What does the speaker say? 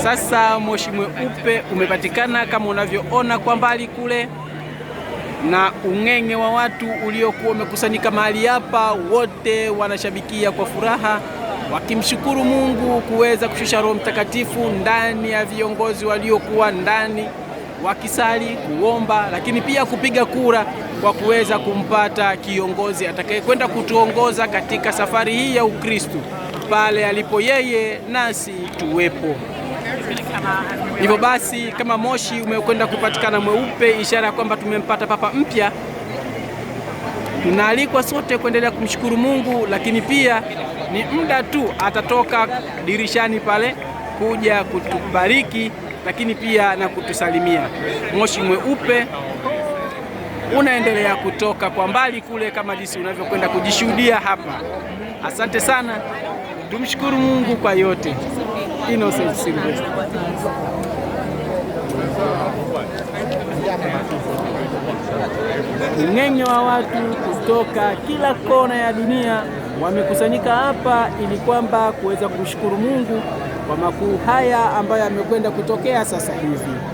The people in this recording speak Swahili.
Sasa moshi mweupe umepatikana kama unavyoona kwa mbali kule, na ung'eng'e wa watu uliokuwa umekusanyika mahali hapa, wote wanashabikia kwa furaha wakimshukuru Mungu kuweza kushusha Roho Mtakatifu ndani ya viongozi waliokuwa ndani, wakisali, kuomba, lakini pia kupiga kura kwa kuweza kumpata kiongozi atakayekwenda kutuongoza katika safari hii ya Ukristo, pale alipo yeye nasi tuwepo. Hivyo basi, kama moshi umekwenda kupatikana mweupe, ishara ya kwamba tumempata papa mpya, tunaalikwa sote kuendelea kumshukuru Mungu, lakini pia ni muda tu atatoka dirishani pale kuja kutubariki, lakini pia na kutusalimia. Moshi mweupe unaendelea kutoka kwa mbali kule kama jinsi unavyokwenda kujishuhudia hapa. Asante sana, tumshukuru Mungu kwa yote. Innocent Sylvester. Ung'eng'e wa watu kutoka kila kona ya dunia wamekusanyika hapa ili kwamba kuweza kumshukuru Mungu kwa makuu haya ambayo yamekwenda kutokea sasa hivi.